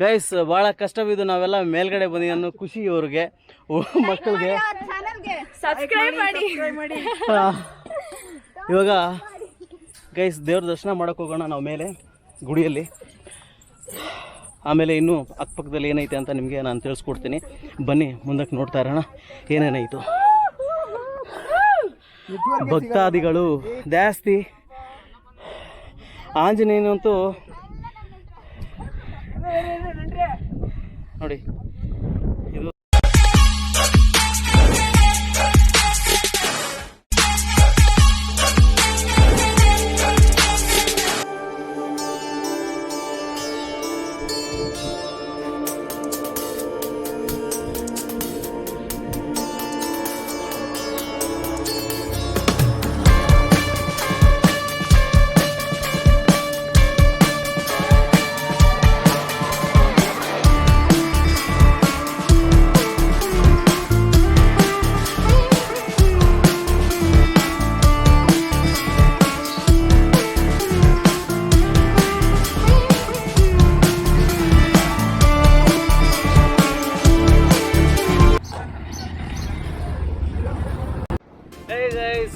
Guys ಭಾಳ ಕಷ್ಟವಿದ್ದು ನಾವೆಲ್ಲ ಮೇಲ್ಗಡೆ ಬಂದಿ ಅನ್ನೋ ಖುಷಿ ಇವ್ರಿಗೆ ಮಕ್ಕಳಿಗೆ. ಇವಾಗ ಗೈಸ್ ದೇವ್ರ ದರ್ಶನ ಮಾಡೋಕೆ ಹೋಗೋಣ ನಾವು ಮೇಲೆ ಗುಡಿಯಲ್ಲಿ. ಆಮೇಲೆ ಇನ್ನೂ ಅಕ್ಕಪಕ್ಕದಲ್ಲಿ ಏನೈತೆ ಅಂತ ನಿಮಗೆ ನಾನು ತಿಳಿಸ್ಕೊಡ್ತೀನಿ. ಬನ್ನಿ ಮುಂದಕ್ಕೆ ನೋಡ್ತಾ ಇರೋಣ ಏನೇನಾಯಿತು. ಭಕ್ತಾದಿಗಳು ಜಾಸ್ತಿ. ಆಂಜನೇಯನಂತೂ ನೋಡಿ ಇದು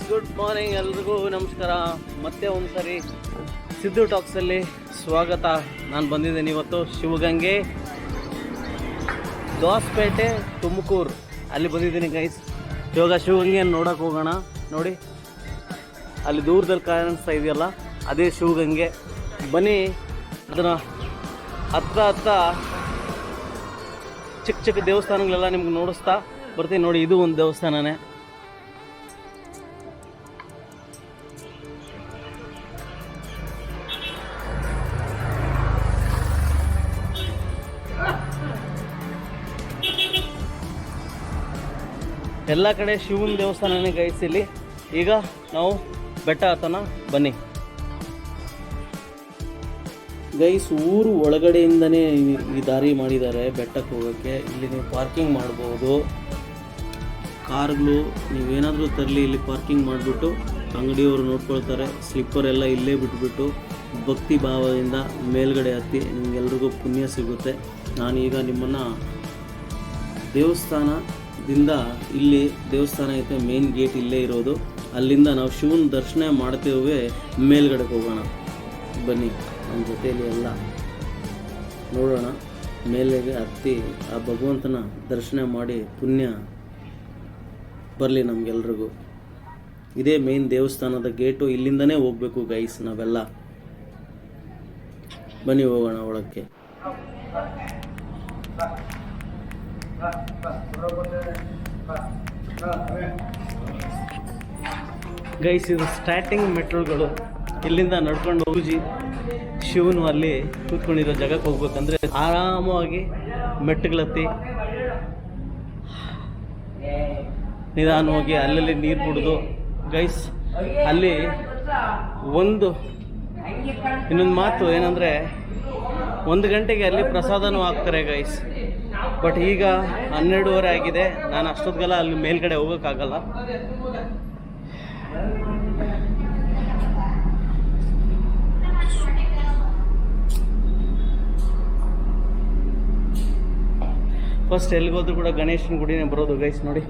ಗುಡ್ ಮಾರ್ನಿಂಗ್ ಎಲ್ರಿಗೂ ನಮಸ್ಕಾರ. ಮತ್ತೆ ಒಂದು ಸರಿ ಸಿದ್ದು ಟಾಕ್ಸಲ್ಲಿ ಸ್ವಾಗತ. ನಾನು ಬಂದಿದ್ದೇನೆ ಇವತ್ತು ಶಿವಗಂಗೆ ದೋಸಪೇಟೆ ತುಮಕೂರು ಅಲ್ಲಿ ಬಂದಿದ್ದೀನಿ ಗೈಸ್. ಇವಾಗ ಶಿವಗಂಗೆಯನ್ನು ನೋಡೋಕೆ ಹೋಗೋಣ. ನೋಡಿ ಅಲ್ಲಿ ದೂರದಲ್ಲಿ ಕಾಣಿಸ್ತಾ ಇದೆಯಲ್ಲ ಅದೇ ಶಿವಗಂಗೆ. ಬನ್ನಿ ಅದನ್ನು ಹತ್ರ ಚಿಕ್ಕ ಚಿಕ್ಕ ದೇವಸ್ಥಾನಗಳೆಲ್ಲ ನಿಮ್ಗೆ ನೋಡಿಸ್ತಾ ಬರ್ತೀನಿ. ನೋಡಿ ಇದು ಒಂದು ದೇವಸ್ಥಾನನೇ. ಎಲ್ಲ ಕಡೆ ಶಿವನ ದೇವಸ್ಥಾನನೇ ಗೈಸ್ ಇಲ್ಲಿ. ಈಗ ನಾವು ಬೆಟ್ಟ ಹತ್ತೋಣ ಬನ್ನಿ ಗೈಸ್. ಊರು ಒಳಗಡೆಯಿಂದನೇ ಈ ದಾರಿ ಮಾಡಿದ್ದಾರೆ ಬೆಟ್ಟಕ್ಕೆ ಹೋಗೋಕ್ಕೆ. ಇಲ್ಲಿ ನೀವು ಪಾರ್ಕಿಂಗ್ ಮಾಡ್ಬೋದು. ಕಾರ್ಗಳು ನೀವೇನಾದರೂ ತರಲಿ ಇಲ್ಲಿ ಪಾರ್ಕಿಂಗ್ ಮಾಡಿಬಿಟ್ಟು ಅಂಗಡಿಯವರು ನೋಡ್ಕೊಳ್ತಾರೆ. ಸ್ಲಿಪ್ಪರ್ ಎಲ್ಲ ಇಲ್ಲೇ ಬಿಟ್ಬಿಟ್ಟು ಭಕ್ತಿ ಭಾವದಿಂದ ಮೇಲ್ಗಡೆ ಹತ್ತಿ ನಿಮಗೆಲ್ರಿಗೂ ಪುಣ್ಯ ಸಿಗುತ್ತೆ. ನಾನೀಗ ನಿಮ್ಮನ್ನು ದೇವಸ್ಥಾನದಿಂದ, ಇಲ್ಲಿ ದೇವಸ್ಥಾನ ಐತೆ, ಮೇನ್ ಗೇಟ್ ಇಲ್ಲೇ ಇರೋದು. ಅಲ್ಲಿಂದ ನಾವು ಶಿವನ ದರ್ಶನ ಮಾಡ್ತೇವೆ ಮೇಲ್ಗಡೆಗೆ ಹೋಗೋಣ ಬನ್ನಿ. ನಮ್ಮ ಜೊತೆಯಲ್ಲಿ ಎಲ್ಲ ನೋಡೋಣ. ಮೇಲೆಗೆ ಹತ್ತಿ ಆ ಭಗವಂತನ ದರ್ಶನ ಮಾಡಿ ಪುಣ್ಯ ಬರಲಿ ನಮಗೆಲ್ರಿಗೂ. ಇದೇ ಮೇನ್ ದೇವಸ್ಥಾನದ ಗೇಟು. ಇಲ್ಲಿಂದನೇ ಹೋಗಬೇಕು ಗೈಸ್ ನಾವೆಲ್ಲ. ಬನ್ನಿ ಹೋಗೋಣ ಒಳಕ್ಕೆ. ಗೈಸ್ ಇದು ಸ್ಟಾರ್ಟಿಂಗ್ ಮೆಟ್ರೋಗಳು. ಇಲ್ಲಿಂದ ನಡ್ಕೊಂಡು ಹೋಗಿ ಶಿವನು ಅಲ್ಲಿ ಕೂತ್ಕೊಂಡಿರೋ ಜಾಗಕ್ಕೆ ಹೋಗ್ಬೇಕಂದ್ರೆ ಆರಾಮವಾಗಿ ಮೆಟ್ಟುಗಳತ್ತಿ ನಿಧಾನವಾಗಿ ಅಲ್ಲಲ್ಲಿ ನೀರು ಕುಡಿದು ಗೈಸ್. ಅಲ್ಲಿ ಇನ್ನೊಂದು ಮಾತು ಏನಂದರೆ 1 ಗಂಟೆಗೆ ಅಲ್ಲಿ ಪ್ರಸಾದನೂ ಹಾಕ್ತಾರೆ ಗೈಸ್. ಬಟ್ ಈಗ 12:30 ಆಗಿದೆ. ನಾನು ಅಷ್ಟೊತ್ತಿಗೆಲ್ಲ ಅಲ್ಲಿ ಮೇಲ್ಗಡೆ ಹೋಗೋಕ್ಕಾಗಲ್ಲ. ಫಸ್ಟ್ ಎಲ್ಲಿಗೋದ್ರೂ ಕೂಡ ಗಣೇಶನ ಗುಡಿನೇ ಬರೋದು ಗೈಸ್. ನೋಡಿ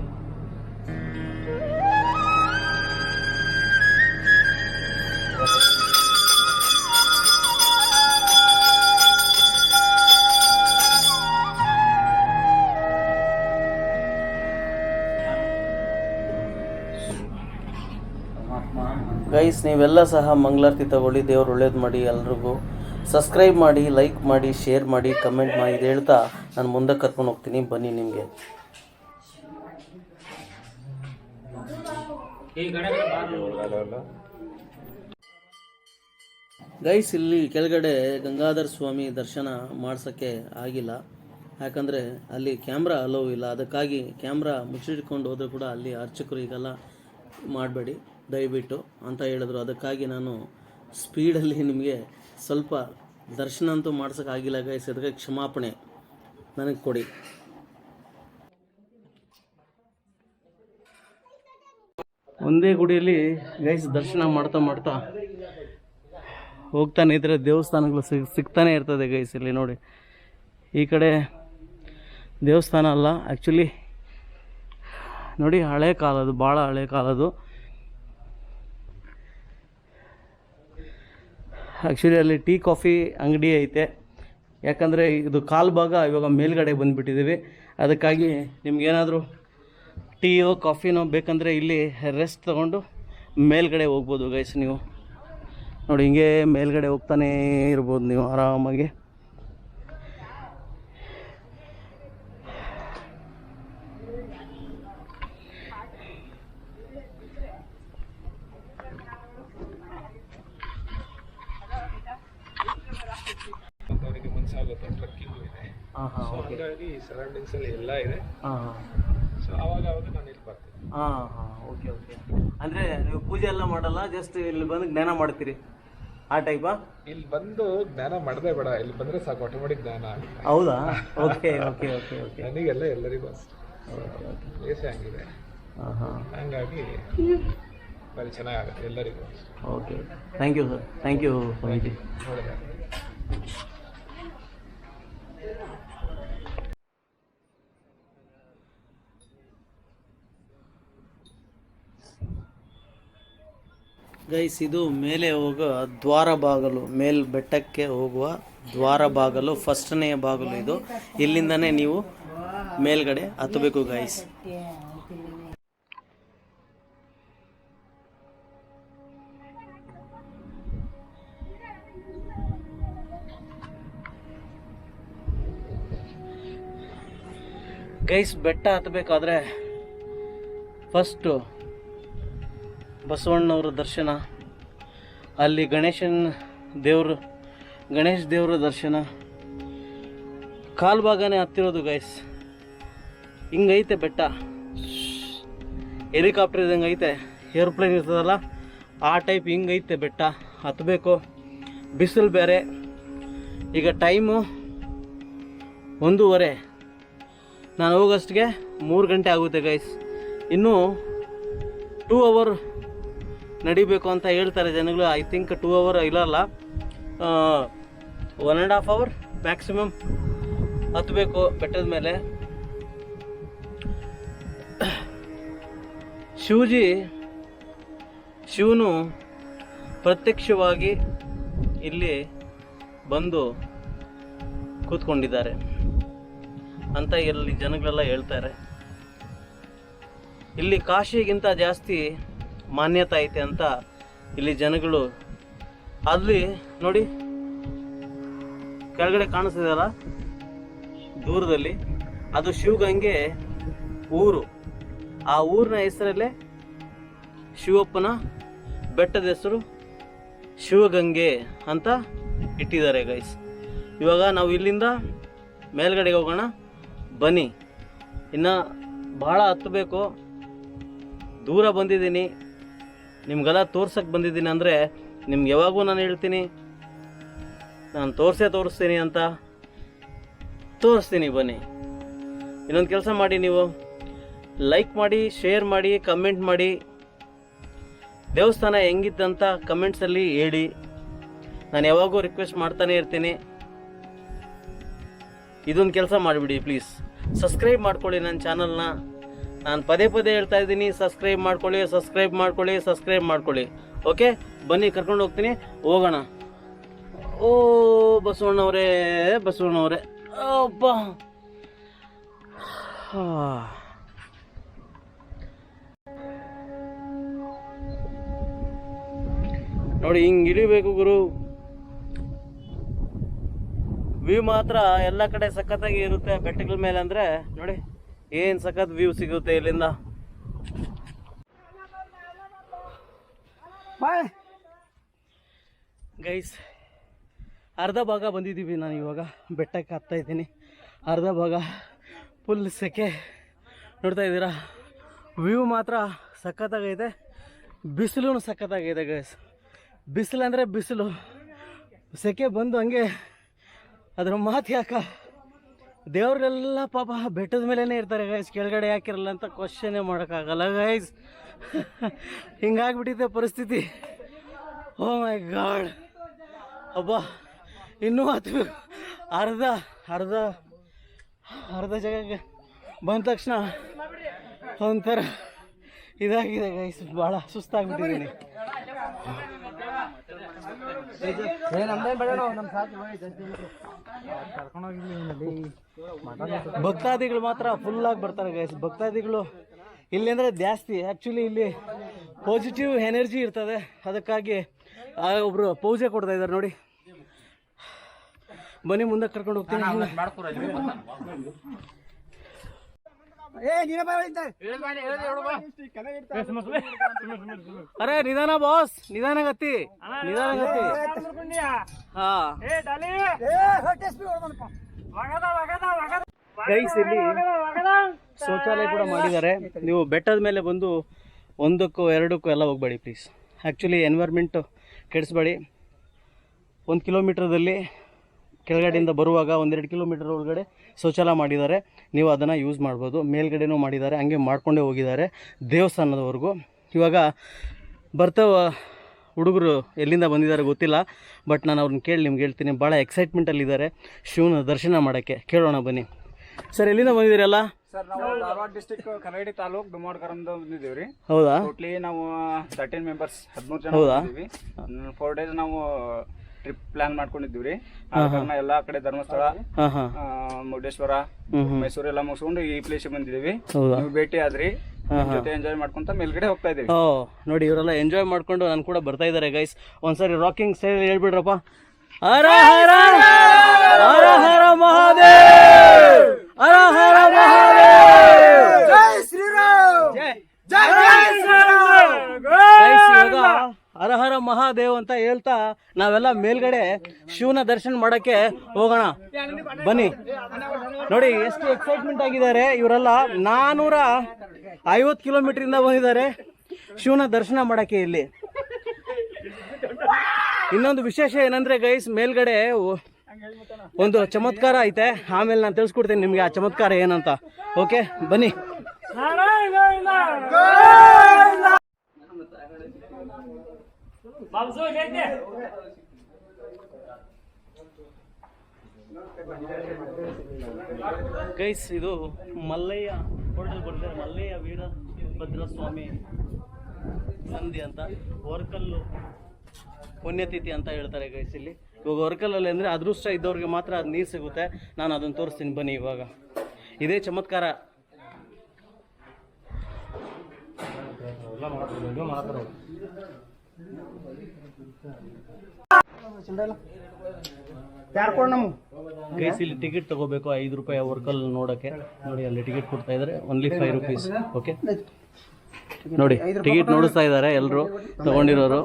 ಗೈಸ್, ನೀವೆಲ್ಲ ಸಹ ಮಂಗಳಾರತಿ ತಗೊಳ್ಳಿ. ದೇವ್ರು ಒಳ್ಳೇದು ಮಾಡಿ ಎಲ್ರಿಗೂ. ಸಬ್ಸ್ಕ್ರೈಬ್ ಮಾಡಿ, ಲೈಕ್ ಮಾಡಿ, ಶೇರ್ ಮಾಡಿ, ಕಮೆಂಟ್ ಮಾಡಿ. ಇದು ಹೇಳ್ತಾ ನಾನು ಮುಂದೆ ಕರ್ಕೊಂಡು ಹೋಗ್ತೀನಿ ಬನ್ನಿ ನಿಮಗೆ. ಗೈಸ್ ಇಲ್ಲಿ ಕೆಳಗಡೆ ಗಂಗಾಧರ ಸ್ವಾಮಿ ದರ್ಶನ ಮಾಡ್ಸೋಕ್ಕೆ ಆಗಿಲ್ಲ. ಯಾಕಂದರೆ ಅಲ್ಲಿ ಕ್ಯಾಮ್ರಾ ಅಲೋ ಇಲ್ಲ. ಅದಕ್ಕಾಗಿ ಕ್ಯಾಮ್ರಾ ಮುಚ್ಚಿಟ್ಕೊಂಡು ಹೋದರೂ ಕೂಡ ಅಲ್ಲಿ ಅರ್ಚಕರು ಈಗೆಲ್ಲ ಮಾಡಬೇಡಿ ದಯವಿಟ್ಟು ಅಂತ ಹೇಳಿದ್ರು. ಅದಕ್ಕಾಗಿ ನಾನು ಸ್ಪೀಡಲ್ಲಿ ನಿಮಗೆ ಸ್ವಲ್ಪ ದರ್ಶನ ಅಂತೂ ಮಾಡ್ಸೋಕ್ಕಾಗಿಲ್ಲ ಗೈಸ್. ಅದಕ್ಕೆ ಕ್ಷಮಾಪಣೆ ನನಗೆ ಕೊಡಿ. ಒಂದೇ ಗುಡಿಯಲ್ಲಿ ಗೈಸ್ ದರ್ಶನ ಮಾಡ್ತಾ ಹೋಗ್ತಾನೆ ಇದ್ರೆ ದೇವಸ್ಥಾನಗಳು ಸಿಗ್ತಾನೆ ಇರ್ತದೆ ಗೈಸ್. ಇಲ್ಲಿ ನೋಡಿ ಈ ಕಡೆ ದೇವಸ್ಥಾನ ಅಲ್ಲ, ಆ್ಯಕ್ಚುಲಿ ನೋಡಿ ಹಳೆ ಕಾಲದ್ದು, ಭಾಳ ಹಳೆ ಕಾಲದ್ದು. ಆ್ಯಕ್ಚುಲಿ ಅಲ್ಲಿ ಟೀ ಕಾಫಿ ಅಂಗಡಿ ಐತೆ. ಯಾಕಂದರೆ ಇದು ಕಾಲು ಭಾಗ ಇವಾಗ ಮೇಲ್ಗಡೆ ಬಂದುಬಿಟ್ಟಿದ್ದೀವಿ. ಅದಕ್ಕಾಗಿ ನಿಮ್ಗೇನಾದರೂ ಟೀಯೋ ಕಾಫಿನೋ ಬೇಕಂದರೆ ಇಲ್ಲಿ ರೆಸ್ಟ್ ತೊಗೊಂಡು ಮೇಲ್ಗಡೆ ಹೋಗ್ಬೋದು ಗೈಸ್. ನೀವು ನೋಡಿ ಹಿಂಗೆ ಮೇಲ್ಗಡೆ ಹೋಗ್ತಾನೇ ಇರ್ಬೋದು ನೀವು ಆರಾಮಾಗಿ. ಸರೌಂಡಿಂಗ್ಸ್ ಅಲ್ಲಿ ಎಲ್ಲ ಇದೆ. ಸೊ ಅವಾಗ ನಾನು ಇಲ್ಲಿ ಬರ್ತೀನಿ. Okay okay. ಅಂದರೆ ನೀವು ಪೂಜೆ ಎಲ್ಲ ಮಾಡಲ್ಲ, ಜಸ್ಟ್ ಇಲ್ಲಿ ಬಂದು ಜ್ಞಾನ ಮಾಡ್ತೀರಿ ಆ ಟೈಪಾ? ಇಲ್ಲಿ ಬಂದು ಜ್ಞಾನ ಮಾಡದೆ ಬೇಡ, ಇಲ್ಲಿ ಬಂದ್ರೆ ಸಾಕು ಆಟೋಮೆಟಿಕ್ ಜ್ಞಾನ ಆಗುತ್ತೆ. ಹೌದಾ? Okay okay okay okay. ನನಗೆಲ್ಲ ಎಲ್ಲರಿಗೂ ಪ್ಲೇಸ್ ಹಂಗಿದೆ, ಹಂಗಾಗಿ ಬರೀ ಚೆನ್ನಾಗುತ್ತೆ ಎಲ್ಲರಿಗೂ. Okay, thank you sir, thank you. ನೋಡಿದೆ ಗೈಸ್, ಇದು ಮೇಲೆ ಹೋಗೋ ದ್ವಾರ ಬಾಗಲು, ಮೇಲ್ ಬೆಟ್ಟಕ್ಕೆ ಹೋಗುವ ದ್ವಾರ ಬಾಗಲು, ಫಸ್ಟ್ನೆಯ ಬಾಗಲು ಇದು. ಇಲ್ಲಿಂದನೇ ನೀವು ಮೇಲ್ಗಡೆ ಹತ್ತಬೇಕು ಗೈಸ್. ಗೈಸ್, ಬೆಟ್ಟ ಹತ್ತಬೇಕಾದ್ರೆ ಫಸ್ಟು ಬಸವಣ್ಣವ್ರ ದರ್ಶನ, ಅಲ್ಲಿ ಗಣೇಶ ದೇವ್ರ ದರ್ಶನ. ಕಾಲು ಭಾಗನೇ ಹತ್ತಿರೋದು ಗೈಸ್. ಹಿಂಗೈತೆ ಬೆಟ್ಟ, ಹೆಲಿಕಾಪ್ಟರ್ ಇದ್ದಂಗೆ ಐತೆ, ಏರೋಪ್ಲೇನ್ ಇರ್ತದಲ್ಲ ಆ ಟೈಪ್ ಹಿಂಗೈತೆ ಬೆಟ್ಟ. ಹತ್ತಬೇಕು, ಬಿಸಿಲು ಬೇರೆ. ಈಗ ಟೈಮು 1:30, ನಾನು ಹೋಗೋಷ್ಟಿಗೆ 3 ಗಂಟೆ ಆಗುತ್ತೆ ಗೈಸ್. ಇನ್ನೂ 2 ಅವರ್ ನಡಿಬೇಕು ಅಂತ ಹೇಳ್ತಾರೆ ಜನಗಳು. ಐ ಥಿಂಕ್ 2 ಅವರ್ ಇಲ್ಲಲ್ಲ, 1.5 ಅವರ್ ಮ್ಯಾಕ್ಸಿಮಮ್ ಹತ್ತಬೇಕು ಬೆಟ್ಟದ ಮೇಲೆ. ಶಿವನು ಪ್ರತ್ಯಕ್ಷವಾಗಿ ಇಲ್ಲಿ ಬಂದು ಕೂತ್ಕೊಂಡಿದ್ದಾರೆ ಅಂತ ಇಲ್ಲಿ ಜನಗಳೆಲ್ಲ ಹೇಳ್ತಾರೆ. ಇಲ್ಲಿ ಕಾಶಿಗಿಂತ ಜಾಸ್ತಿ ಮಾನ್ಯತೆ ಐತೆ ಅಂತ ಇಲ್ಲಿ ಜನಗಳು. ಅಲ್ಲಿ ನೋಡಿ ಕೆಳಗಡೆ ಕಾಣಿಸ್ತಿದೆಯಲ್ಲ ದೂರದಲ್ಲಿ, ಅದು ಶಿವಗಂಗೆ ಊರು. ಆ ಊರಿನ ಹೆಸರಲ್ಲೇ ಶಿವಪ್ಪನ ಬೆಟ್ಟದ ಹೆಸರು ಶಿವಗಂಗೆ ಅಂತ ಇಟ್ಟಿದ್ದಾರೆ ಗೈಸ್. ಇವಾಗ ನಾವು ಇಲ್ಲಿಂದ ಮೇಲ್ಗಡೆಗೆ ಹೋಗೋಣ ಬನ್ನಿ. ಇನ್ನು ಭಾಳ ಹತ್ತಬೇಕು, ದೂರ ಬಂದಿದ್ದೀನಿ, ನಿಮ್ಗೆಲ್ಲ ತೋರ್ಸಕ್ಕೆ ಬಂದಿದ್ದೀನಿ. ಅಂದರೆ ನಿಮ್ಗೆ ಯಾವಾಗೂ ನಾನು ಹೇಳ್ತೀನಿ, ನಾನು ತೋರಿಸ್ತೀನಿ ಅಂತ ತೋರಿಸ್ತೀನಿ. ಬನ್ನಿ, ಇನ್ನೊಂದು ಕೆಲಸ ಮಾಡಿ, ನೀವು ಲೈಕ್ ಮಾಡಿ, ಶೇರ್ ಮಾಡಿ, ಕಮೆಂಟ್ ಮಾಡಿ. ದೇವಸ್ಥಾನ ಹೆಂಗಿತ್ತಂತ ಕಮೆಂಟ್ಸಲ್ಲಿ ಹೇಳಿ. ನಾನು ಯಾವಾಗೂ ರಿಕ್ವೆಸ್ಟ್ ಮಾಡ್ತಾನೆ ಇರ್ತೀನಿ. ಇದೊಂದು ಕೆಲಸ ಮಾಡಿಬಿಡಿ ಪ್ಲೀಸ್, ಸಬ್ಸ್ಕ್ರೈಬ್ ಮಾಡ್ಕೊಳ್ಳಿ ನನ್ನ ಚಾನಲ್ನ. ನಾನು ಪದೇ ಹೇಳ್ತಾ ಇದ್ದೀನಿ, ಸಬ್ಸ್ಕ್ರೈಬ್ ಮಾಡ್ಕೊಳ್ಳಿ. ಓಕೆ, ಬನ್ನಿ, ಕರ್ಕೊಂಡು ಹೋಗ್ತೀನಿ, ಹೋಗೋಣ. ಓ ಬಸವಣ್ಣವರೇ ಅಪ್ಪ. ನೋಡಿ ಹಿಂಗೆ ಇಳಿಬೇಕು ಗುರು. ವ್ಯೂ ಮಾತ್ರ ಎಲ್ಲ ಕಡೆ ಸಖತ್ತಾಗಿ ಇರುತ್ತೆ ಬೆಟ್ಟಗಳ ಮೇಲೆ. ಅಂದರೆ ನೋಡಿ ಏನು ಸಖತ್ ವ್ಯೂ ಸಿಗುತ್ತೆ ಇಲ್ಲಿಂದ. ಗೈಸ್, ಅರ್ಧ ಭಾಗ ಬಂದಿದ್ದೀವಿ. ನಾನು ಇವಾಗ ಬೆಟ್ಟಕ್ಕೆ ಹತ್ತಾ ಇದ್ದೀನಿ. ಅರ್ಧ ಭಾಗ ಫುಲ್ ಸೆಕೆ ನೋಡ್ತಾ ಇದ್ದೀರಾ. ವ್ಯೂ ಮಾತ್ರ ಸಖತ್ತಾಗೈತೆ, ಬಿಸಿಲು ಸಖತ್ತಾಗಿದೆ ಗೈಸ್. ಬಿಸಿಲು ಅಂದರೆ ಬಿಸಿಲು, ಸೆಕೆ ಬಂದು ಹಂಗೆ ಅದ್ರ ಮಾತು ಯಾಕ. ದೇವ್ರೆಲ್ಲ ಪಾಪ ಬೆಟ್ಟದ ಮೇಲೇ ಇರ್ತಾರೆ ಗೈಸ್, ಕೆಳಗಡೆ ಯಾಕಿರಲ್ಲ ಅಂತ ಕ್ವಶನ್ನೇ ಮಾಡೋಕ್ಕಾಗಲ್ಲ ಗೈಸ್. ಹಿಂಗಾಗ್ಬಿಟ್ಟಿದೆ ಪರಿಸ್ಥಿತಿ. ಓ ಮೈ ಗಾಡ್, ಅಬ್ಬಾ ಇನ್ನೂ ಹತ್ಬೇಕು. ಅರ್ಧ ಅರ್ಧ ಜಾಗ ಬಂದ ತಕ್ಷಣ ಒಂಥರ ಇದಾಗಿದೆ ಗೈಸ್, ಭಾಳ ಸುಸ್ತಾಗ್ಬಿಟ್ಟಿದ್ದೀನಿ. ಭಕ್ತಾದಿಗಳು ಮಾತ್ರ ಫುಲ್ಲಾಗಿ ಬರ್ತಾರೆ ಗೈಸ್. ಭಕ್ತಾದಿಗಳು ಇಲ್ಲಿ ಅಂದರೆ ಜಾಸ್ತಿ. ಆ್ಯಕ್ಚುಲಿ ಇಲ್ಲಿ ಪಾಸಿಟಿವ್ ಎನರ್ಜಿ ಇರ್ತದೆ, ಅದಕ್ಕಾಗಿ ಒಬ್ಬರು ಪೂಜೆ ಕೊಡ್ತಾ ಇದ್ದಾರೆ ನೋಡಿ. ಬನ್ನಿ ಮುಂದೆ ಕರ್ಕೊಂಡು ಹೋಗ್ತೀನಿ. ಅರೆ ನಿಧಾನ ಬಾಸ್, ನಿಧಾನಗತ್ತಿ ನಿಧಾನಗತ್ತಿ. ಹಾ ಗೈಸ್, ಇಲ್ಲಿ ಶೌಚಾಲಯ ಕೂಡ ಮಾಡಿದ್ದಾರೆ. ನೀವು ಬೆಟ್ಟದ ಮೇಲೆ ಬಂದು 1ಕ್ಕೂ 2ಕ್ಕೂ ಎಲ್ಲ ಹೋಗ್ಬೇಡಿ ಪ್ಲೀಸ್. ಆ್ಯಕ್ಚುಲಿ ಎನ್ವೈರ್ಮೆಂಟ್ ಕೆಡಿಸ್ಬೇಡಿ. 1 ಕಿಲೋಮೀಟ್ರದಲ್ಲಿ ಕೆಳಗಡೆಯಿಂದ ಬರುವಾಗ 1-2 ಕಿಲೋಮೀಟರ್ ಒಳಗಡೆ ಶೌಚಾಲಯ ಮಾಡಿದ್ದಾರೆ. ನೀವು ಅದನ್ನು ಯೂಸ್ ಮಾಡ್ಬೋದು. ಮೇಲ್ಗಡೆನೂ ಮಾಡಿದ್ದಾರೆ, ಹಂಗೆ ಮಾಡ್ಕೊಂಡೇ ಹೋಗಿದ್ದಾರೆ ದೇವಸ್ಥಾನದವರೆಗೂ. ಇವಾಗ ಬರ್ತಾವ ಹುಡುಗರು ಎಲ್ಲಿಂದ ಬಂದಿದ್ದಾರೆ ಗೊತ್ತಿಲ್ಲ, ಬಟ್ ನಾನು ಅವ್ರನ್ನ ಕೇಳಿ ನಿಮ್ಗೆ ಹೇಳ್ತೀನಿ. ಭಾಳ ಎಕ್ಸೈಟ್ಮೆಂಟಲ್ಲಿದ್ದಾರೆ ಶಿವನ ದರ್ಶನ ಮಾಡೋಕ್ಕೆ. ಕೇಳೋಣ ಬನ್ನಿ. ಸರ್, ಎಲ್ಲಿಂದ ಬಂದಿದ್ದೀರಲ್ಲ? ಸರ್, ನಾವು ಧಾರವಾಡ ಡಿಸ್ಟಿಕ್ ಕಲಗಡಿ ತಾಲೂಕ್ ದುಮಾಡ್ಕರಂದ ಬಂದಿದ್ದೀವಿ ರೀ. ಹೌದಾ? ಟೋಟ್ಲಿ ನಾವು 13 ಮೆಂಬರ್ಸ್, 13 ಜನ ಹೌದಾ? ಬಂದಿದ್ದೀವಿ. 4 ಡೇಸ್ ನಾವು ಟ್ರಿಪ್ ಪ್ಲಾನ್ ಮಾಡ್ಕೊಂಡಿದ್ದೀವಿ ರೀ. ಎಲ್ಲಾ ಕಡೆ ಧರ್ಮಸ್ಥಳ, ಮುರುಡೇಶ್ವರ, ಮೈಸೂರು ಎಲ್ಲ ಮುಗಿಸ್ಕೊಂಡು ಈ ಪ್ಲೇಸ್ ಬಂದಿದ್ದೀವಿ. ನೀವು ಭೇಟಿ ಆದ್ರಿ, ಜೊತೆ ಎಂಜಾಯ್ ಮಾಡ್ಕೊಂತ ಮೇಲ್ಗಡೆ ಹೋಗ್ತಾ ಇದೀವಿ. ನೋಡಿ, ಇವರೆಲ್ಲ ಎಂಜಾಯ್ ಮಾಡ್ಕೊಂಡು ನಾನು ಕೂಡ ಬರ್ತಾ ಇದ್ದಾರೆ ಗೈಸ್. ಒಂದ್ಸರಿ ರಾಕಿಂಗ್ ಸ್ಟೈಲ್ ಹೇಳ್ಬಿಡ್ರಪ್ಪ. ಹರ ಹರ ಹರ ಹರ ಮಹಾದೇವ್, ಹರ ಹರ ಮಹಾದೇವ್, ಜೈ ಶ್ರೀರಾಮ್, ಜೈ ಶ್ರೀರಾಮ್. ಇವಾಗ ಹರ ಹರ ಮಹಾದೇವ್ ಅಂತ ಹೇಳ್ತಾ ನಾವೆಲ್ಲ ಮೇಲ್ಗಡೆ ಶಿವನ ದರ್ಶನ ಮಾಡಕ್ಕೆ ಹೋಗೋಣ ಬನ್ನಿ. ನೋಡಿ ಎಷ್ಟು ಎಕ್ಸೈಟ್ಮೆಂಟ್ ಆಗಿದ್ದಾರೆ ಇವರೆಲ್ಲ. 450 ಕಿಲೋಮೀಟರ್ ಇಂದ ಬಂದಿದ್ದಾರೆ ಶಿವನ ದರ್ಶನ ಮಾಡಕ್ಕೆ. ಇಲ್ಲಿ ಇನ್ನೊಂದು ವಿಶೇಷ ಏನಂದ್ರೆ ಗೈಸ್, ಮೇಲ್ಗಡೆ ಒಂದು ಚಮತ್ಕಾರ ಐತೆ. ಆಮೇಲೆ ನಾನು ತಿಳಿಸ್ಕೊಡ್ತೇನೆ ನಿಮ್ಗೆ ಆ ಚಮತ್ಕಾರ ಏನಂತ. ಓಕೆ ಬನ್ನಿ. ಗೈಸ್, ಇದು ಮಲ್ಲಯ್ಯ ಹೋಟೆಲ್ ಬರ್ತಾರೆ. ಮಲ್ಲಯ್ಯ ವೀರಭದ್ರ ಸ್ವಾಮಿ ಸಂಧಿ ಅಂತ, ವರ್ಕಲ್ಲು ಪುಣ್ಯತಿಥಿ ಅಂತ ಹೇಳ್ತಾರೆ ಗೈಸ್ ಇಲ್ಲಿ. ಇವಾಗ ವರ್ಕಲಲ್ಲಿ ಅಂದರೆ ಅದೃಷ್ಟ ಇದ್ದವ್ರಿಗೆ ಮಾತ್ರ ಅದು ನೀರು ಸಿಗುತ್ತೆ. ನಾನು ಅದನ್ನು ತೋರಿಸ್ತೀನಿ ಬನ್ನಿ. ಇವಾಗ ಇದೇ ಚಮತ್ಕಾರ. ಗೈಸ್, ಇಲ್ಲಿ ಟಿಕೆಟ್ ತಗೋಬೇಕು, 5 ರೂಪಾಯಿ ವರ್ಕಲ್ ನೋಡೋಕ್ಕೆ. ನೋಡಿ, ಅಲ್ಲಿ ಟಿಕೆಟ್ ಕೊಡ್ತಾ ಇದ್ದಾರೆ, ಓನ್ಲಿ 5 ರೂಪೀಸ್. ಓಕೆ ನೋಡಿ, ಟಿಕೆಟ್ ನೋಡಿಸ್ತಾ ಇದ್ದಾರೆ ಎಲ್ಲರೂ ತಗೊಂಡಿರೋರು.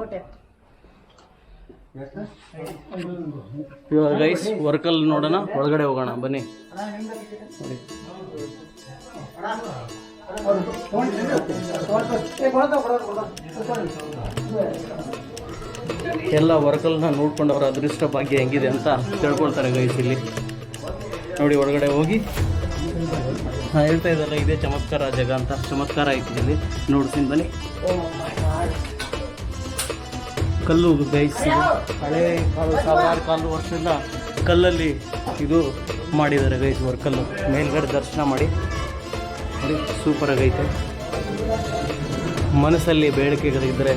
ಇವಾಗ ಗೈಸ್ ವರ್ಕಲ್ ನೋಡೋಣ, ಒಳಗಡೆ ಹೋಗೋಣ ಬನ್ನಿ. ನೋಡಿ, ಎಲ್ಲ ವರ್ಕಲ್ನ ನೋಡ್ಕೊಂಡು ಅವರ ಅದೃಷ್ಟ ಭಾಗ್ಯ ಹೆಂಗಿದೆ ಅಂತ ತಿಳ್ಕೊಳ್ತಾರೆ ಗೈಸ್ ಇಲ್ಲಿ. ನೋಡಿ, ಒಳಗಡೆ ಹೋಗಿ ಹೇಳ್ತಾ ಇದ್ದಲ್ಲ ಇದೇ ಚಮತ್ಕಾರ ಜಾಗ ಅಂತ. ಚಮತ್ಕಾರ ಐತಿ ಇಲ್ಲಿ, ನೋಡ್ತೀನಿ ಬನ್ನಿ. ಕಲ್ಲು ಗೈಸ್, ಹಳೆ ಕಾಲು 1000 ವರ್ಷದಿಂದ ಕಲ್ಲಲ್ಲಿ ಇದು ಮಾಡಿದ್ದಾರೆ ಗೈಸ್ ವರ್ಕಲ್ಲು. ಮೇಲ್ಗಡೆ ದರ್ಶನ ಮಾಡಿ ನೋಡಿ, ಸೂಪರ್ ಆಗೈತೆ. ಮನಸ್ಸಲ್ಲಿ ಬೇಡಿಕೆಗಳಿದ್ದರೆ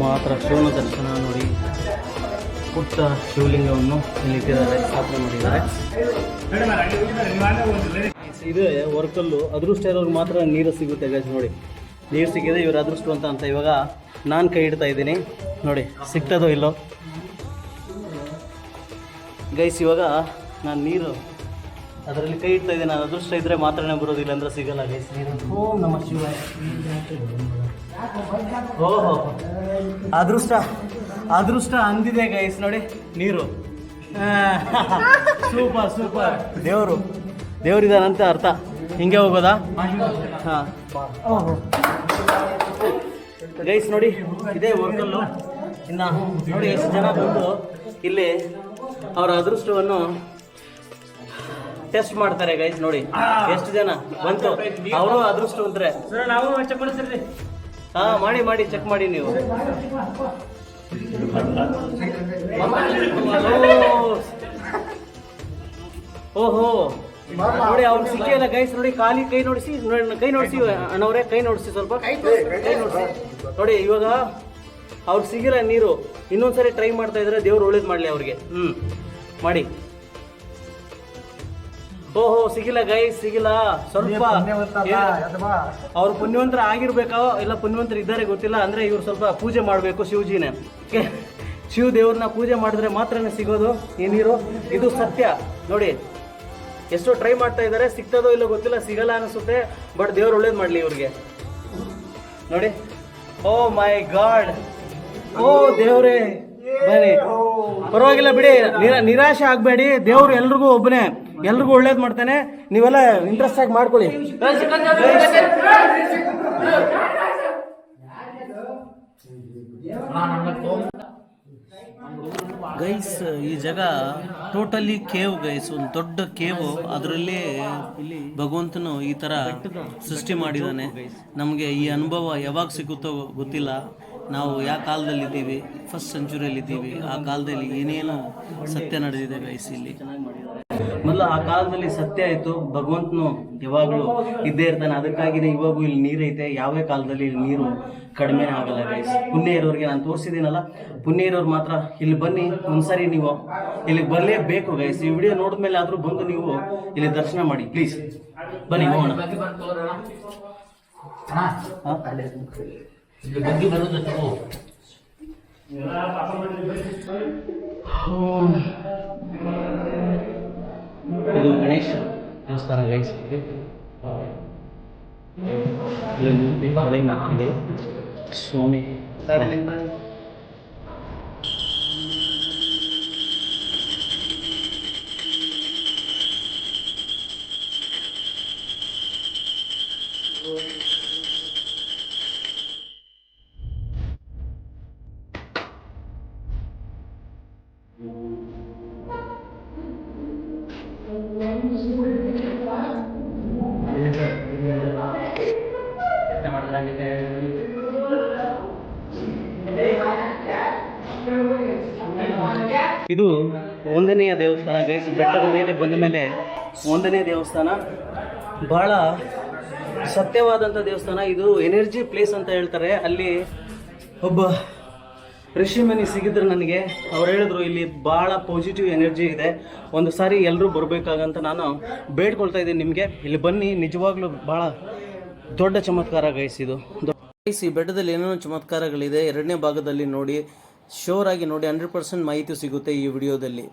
ಮಾತ್ರ ಶಿವನ ದರ್ಶನ. ನೋಡಿ, ಪುಟ್ಟ ಶಿವಲಿಂಗವನ್ನು ಇಲ್ಲಿ ಇಟ್ಟಿದ್ದಾರೆ, ಸ್ಥಾಪನೆ ಮಾಡಿದ್ದಾರೆ. ಇದು ವರ್ಕಲ್ಲು. ಅದೃಷ್ಟ ಇರೋರು ಮಾತ್ರ ನೀರು ಸಿಗುತ್ತೆ ಗೈಸ್. ನೋಡಿ, ನೀರು ಸಿಕ್ಕಿದೆ, ಇವರು ಅದೃಷ್ಟವಂತ ಅಂತ. ಇವಾಗ ನಾನು ಕೈ ಇಡ್ತಾ ಇದ್ದೀನಿ, ನೋಡಿ ಸಿಗ್ತದೋ ಇಲ್ಲೋ ಗೈಸ್. ಇವಾಗ ನಾನು ನೀರು ಅದರಲ್ಲಿ ಕೈ ಇಡ್ತಾ ಇದ್ದೀನಿ. ನಾನು ಅದೃಷ್ಟ ಇದ್ದರೆ ಮಾತ್ರನೇ ಬರೋದಿಲ್ಲ ಅಂದರೆ ಸಿಗಲ್ಲ ಗೈಸ್ ನೀರು. ಓಂ ನಮಃ ಶಿವಾಯ. ಓಹೋ, ಅದೃಷ್ಟ ಅಂದಿದೆ ಗೈಸ್. ನೋಡಿ ನೀರು, ಸೂಪರ್ ಸೂಪರ್. ದೇವರಿದಾನಂತ ಅರ್ಥ. ಹಿಂಗೆ ಹೋಗೋದಾ? ಹಾಂ. ಓಹೋ ಗೈಸ್, ನೋಡಿ ಇದೇ ವರ್ಕಲ್ಲು. ಇನ್ನು ನೋಡಿ ಎಷ್ಟು ಜನ ಬಂದು ಇಲ್ಲಿ ಅವರ ಅದೃಷ್ಟವನ್ನು ಟೆಸ್ಟ್ ಮಾಡ್ತಾರೆ ಗೈಸ್. ನೋಡಿ ಎಷ್ಟು ಜನ ಬಂತು, ಅವರು ಅದೃಷ್ಟವಂತರೆ. ನಾವು ಚೆಕ್ ಮಾಡ್ತೀರಿ. ಹಾಂ, ಮಾಡಿ ಚೆಕ್ ಮಾಡಿ ನೀವು. ಓಹೋ, ನೋಡಿ ಅವ್ರು ಸಿಕ್ಕಿಲ್ಲ ಗೈಸ್. ನೋಡಿ ಖಾಲಿ ಕೈ ನೋಡಿಸಿ, ಕೈ ನೋಡಿಸಿ ಅಣ್ಣವ್ರೆ, ಕೈ ನೋಡಿಸಿ ಸ್ವಲ್ಪ, ಕೈ ನೋಡಿಸಿ. ನೋಡಿ ಇವಾಗ ಅವ್ರು ಸಿಗಿಲ್ಲ ನೀರು, ಇನ್ನೊಂದ್ಸರಿ ಟ್ರೈ ಮಾಡ್ತಾ ಇದ್ರೆ ದೇವ್ರು ಒಳ್ಳೇದು ಮಾಡಲಿ ಅವ್ರಿಗೆ. ಮಾಡಿ. ಓಹೋ ಸಿಗಿಲ್ಲ ಗೈಸ್, ಸಿಗಿಲ್ಲ. ಸ್ವಲ್ಪ ಅವ್ರು ಪುಣ್ಯವಂತರ ಆಗಿರ್ಬೇಕಾ ಇಲ್ಲ ಪುಣ್ಯವಂತರು ಇದ್ದಾರೆ ಗೊತ್ತಿಲ್ಲ. ಅಂದ್ರೆ ಇವ್ರು ಸ್ವಲ್ಪ ಪೂಜೆ ಮಾಡಬೇಕು ಶಿವಜಿನೇ. ಶಿವ ದೇವ್ರನ್ನ ಪೂಜೆ ಮಾಡಿದ್ರೆ ಮಾತ್ರನೇ ಸಿಗೋದು ಈ ನೀರು. ಇದು ಸತ್ಯ. ನೋಡಿ ಎಷ್ಟೋ ಟ್ರೈ ಮಾಡ್ತಾ ಇದ್ದಾರೆ, ಸಿಗ್ತದೋ ಇಲ್ಲೋ ಗೊತ್ತಿಲ್ಲ, ಸಿಗಲ್ಲ ಅನಿಸುತ್ತೆ. ಬಟ್ ದೇವ್ರು ಒಳ್ಳೇದು ಮಾಡಲಿ ಇವ್ರಿಗೆ. ನೋಡಿ, ಓ ಮೈ ಗಾಡ್, ಓ ದೇವ್ರೇ ಬನ್ನಿ. ಪರವಾಗಿಲ್ಲ ಬಿಡಿ, ನಿರಾಶೆ ಆಗಬೇಡಿ. ದೇವ್ರು ಎಲ್ರಿಗೂ ಒಬ್ಬನೇ, ಎಲ್ರಿಗೂ ಒಳ್ಳೇದು ಮಾಡ್ತಾನೆ. ನೀವೆಲ್ಲ ಇಂಟ್ರೆಸ್ಟ್ ಆಗಿ ಮಾಡ್ಕೊಳ್ಳಿ. ಗೈಸ್ ಈ ಜಾಗ ಟೋಟಲಿ ಕೇವ್ ಗೈಸ್, ಒಂದು ದೊಡ್ಡ ಕೇವ್. ಅದರಲ್ಲಿ ಭಗವಂತನು ಈ ತರ ಸೃಷ್ಟಿ ಮಾಡಿದ್ದಾನೆ. ನಮಗೆ ಈ ಅನುಭವ ಯಾವಾಗ ಸಿಗುತ್ತೋ ಗೊತ್ತಿಲ್ಲ. ನಾವು ಯಾವ ಕಾಲದಲ್ಲಿದ್ದೀವಿ, ಫಸ್ಟ್ ಸೆಂಚುರಿಯಲ್ಲಿದ್ದೀವಿ. ಆ ಕಾಲದಲ್ಲಿ ಏನೇನು ಸತ್ಯ ನಡೆದಿದೆ ಗೈಸ್ ಇಲ್ಲಿ. ಮೊದಲು ಆ ಕಾಲದಲ್ಲಿ ಸತ್ಯ ಆಯಿತು, ಭಗವಂತನು ಯಾವಾಗಲೂ ಇದ್ದೇ ಇರ್ತಾನೆ. ಅದಕ್ಕಾಗಿನೇ ಇವಾಗೂ ಇಲ್ಲಿ ನೀರೈತೆ. ಯಾವೇ ಕಾಲದಲ್ಲಿ ಇಲ್ಲಿ ನೀರು ಕಡಿಮೆನೇ ಆಗಲ್ಲ ಗೈಸ್. ಪುಣ್ಯ ಇರೋರಿಗೆ ನಾನು ತೋರಿಸಿದ್ದೀನಲ್ಲ, ಪುಣ್ಯ ಇರೋರು ಮಾತ್ರ ಇಲ್ಲಿ ಬನ್ನಿ. ಒಂದ್ಸರಿ ನೀವು ಇಲ್ಲಿಗೆ ಬರಲೇಬೇಕು ಗೈಸ್. ಈ ವಿಡಿಯೋ ನೋಡಿದ್ಮೇಲೆ ಆದರೂ ಬಂದು ನೀವು ಇಲ್ಲಿ ದರ್ಶನ ಮಾಡಿ ಪ್ಲೀಸ್. ಬನ್ನಿ ಹೋಗೋಣ. ಇದು ಗಣೇಶ ದೇವಸ್ಥಾನ ಗೈಸ್. ಸ್ವಾಮಿ ಇದು ಒಂದನೆಯ ದೇವಸ್ಥಾನ ಗೈಸ್. ಬೆಟ್ಟದ ಮೇಲೆ ಬಂದ ಮೇಲೆ ಒಂದನೇ ದೇವಸ್ಥಾನ. ಬಹಳ ಸತ್ಯವಾದಂಥ ದೇವಸ್ಥಾನ ಇದು. ಎನರ್ಜಿ ಪ್ಲೇಸ್ ಅಂತ ಹೇಳ್ತಾರೆ. ಅಲ್ಲಿ ಒಬ್ಬ ಋಷಿಮುನಿ ಸಿಗಿದ್ರು ನನಗೆ. ಅವ್ರು ಹೇಳಿದ್ರು ಇಲ್ಲಿ ಭಾಳ ಪಾಸಿಟಿವ್ ಎನರ್ಜಿ ಇದೆ, ಒಂದು ಸಾರಿ ಎಲ್ಲರೂ ಬರಬೇಕಾಗಂತ ನಾನು ಬೇಡ್ಕೊಳ್ತಾ ಇದ್ದೀನಿ ನಿಮಗೆ. ಇಲ್ಲಿ ಬನ್ನಿ, ನಿಜವಾಗ್ಲೂ ಭಾಳ ದೊಡ್ಡ ಚಮತ್ಕಾರ ಗೈಸ್ ಇದು. ಈ ಬೆಟ್ಟದಲ್ಲಿ ಏನೇನೋ ಚಮತ್ಕಾರಗಳಿದೆ. ಎರಡನೇ ಭಾಗದಲ್ಲಿ ನೋಡಿ, ಶೋರ್ ಆಗಿ ನೋಡಿ. 100% ಮಾಹಿತಿ ಸಿಗುತ್ತೆ ಈ ವಿಡಿಯೋದಲ್ಲಿ.